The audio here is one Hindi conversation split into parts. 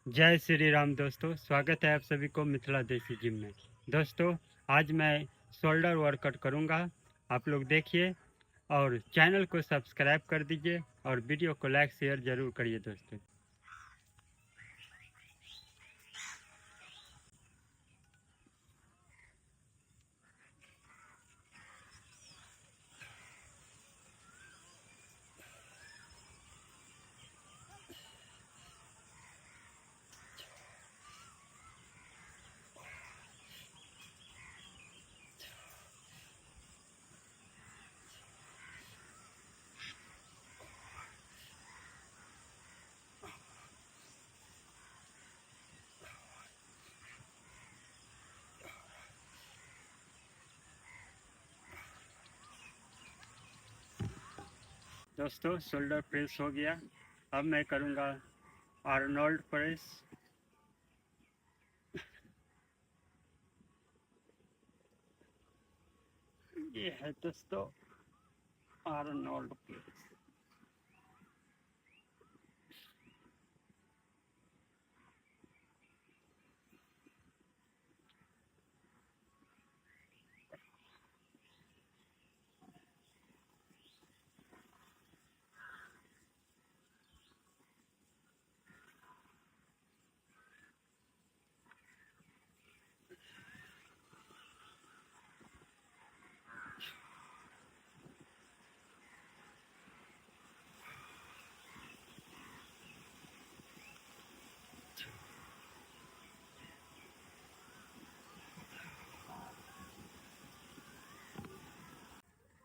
जय श्री राम दोस्तों, स्वागत है आप सभी को मिथिला देसी जिम में। दोस्तों, आज मैं शोल्डर वर्कआउट करूंगा। आप लोग देखिए और चैनल को सब्सक्राइब कर दीजिए और वीडियो को लाइक शेयर ज़रूर करिए दोस्तों। दोस्तों, शोल्डर प्रेस हो गया। अब मैं करूंगा आर्नोल्ड प्रेस। ये है दोस्तों आर्नोल्ड प्रेस।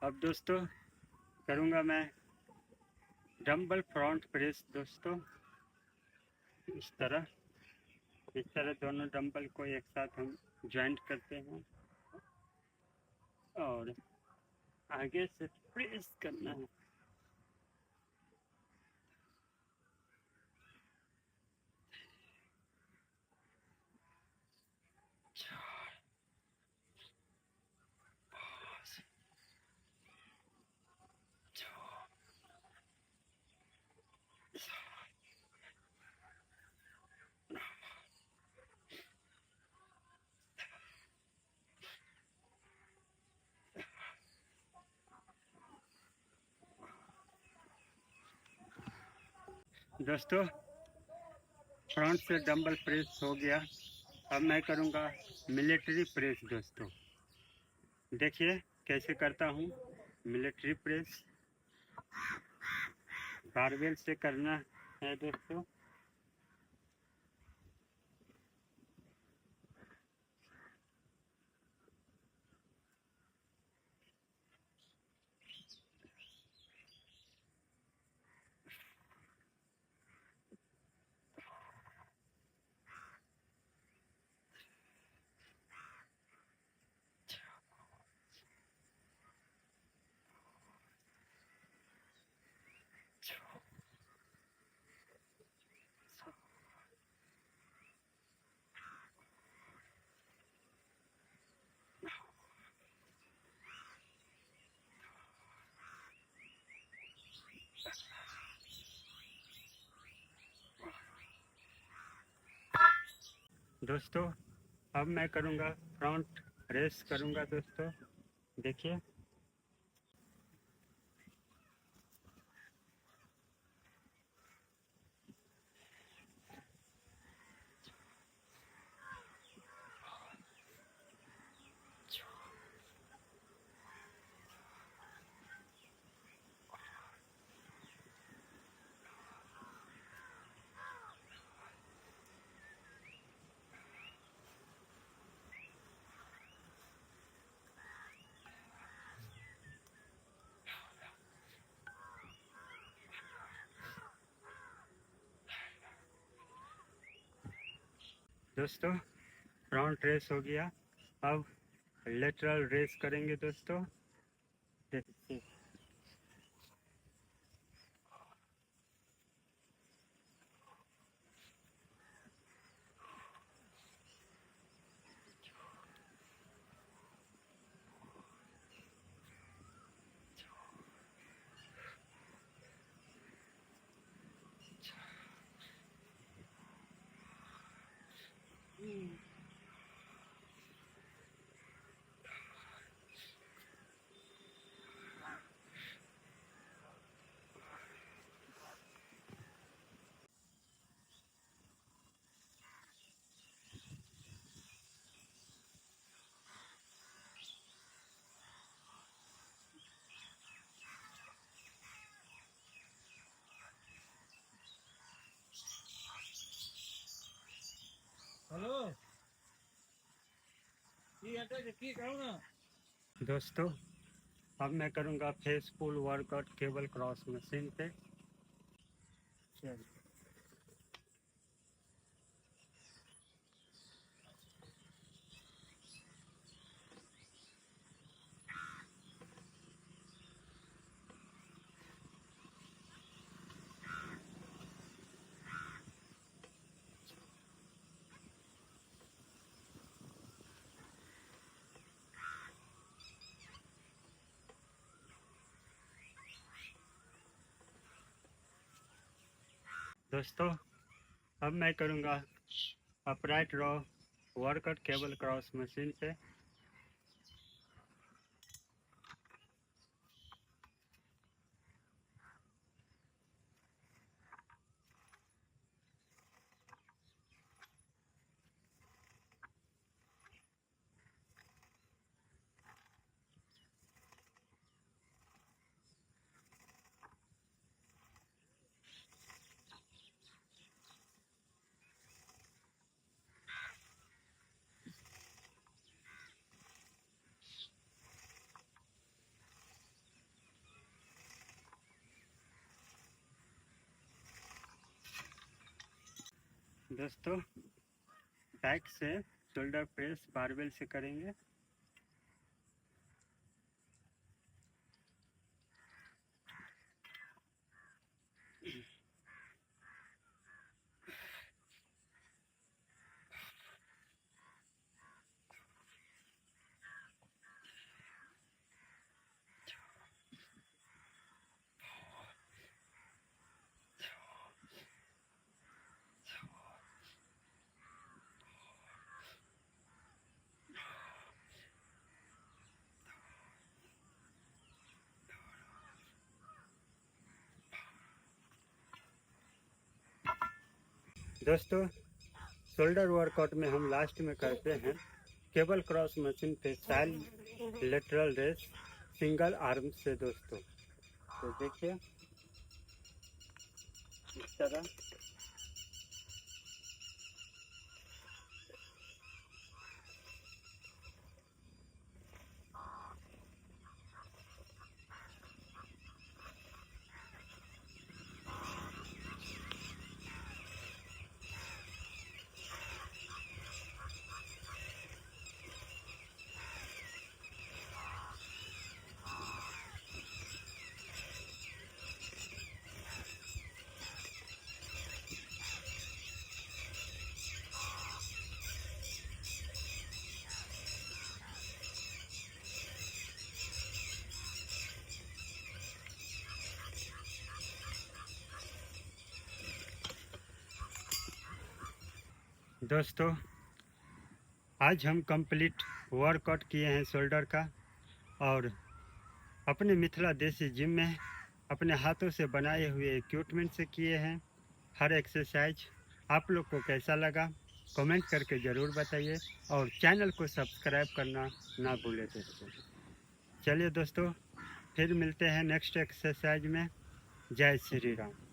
अब दोस्तों करूंगा मैं डंबल फ्रंट प्रेस। दोस्तों, इस तरह दोनों डंबल को एक साथ हम ज्वाइंट करते हैं और आगे से प्रेस करना है। दोस्तों, फ्रंट से डंबल प्रेस हो गया। अब मैं करूंगा मिलिट्री प्रेस। दोस्तों देखिए कैसे करता हूँ मिलिट्री प्रेस। बारबेल से करना है दोस्तों। दोस्तों, अब मैं करूंगा फ्रंट रेस करूंगा। दोस्तों देखिए दोस्तों फ्रंट रेस हो गया। अब लेटरल रेस करेंगे दोस्तों। देखिए हेलो दोस्तों, अब मैं करूँगा फेस पुल वर्कआउट केबल क्रॉस मशीन पे। चलिए दोस्तों, अब मैं करूँगा upright raw workout cable cross machine पे। दोस्तों, बैक से शोल्डर प्रेस बारबेल से करेंगे। दोस्तों, शोल्डर वर्कआउट में हम लास्ट में करते हैं केबल क्रॉस मशीन पे side lateral raise single arm से। दोस्तों, तो देखिए इस तरह। दोस्तों, आज हम कंप्लीट वर्कआउट किए हैं शोल्डर का, और अपने मिथिला देसी जिम में अपने हाथों से बनाए हुए इक्विपमेंट से किए हैं। हर एक्सरसाइज आप लोग को कैसा लगा कमेंट करके ज़रूर बताइए, और चैनल को सब्सक्राइब करना ना भूलें दोस्तों। चलिए दोस्तों, फिर मिलते हैं नेक्स्ट एक्सरसाइज में। जय श्री राम।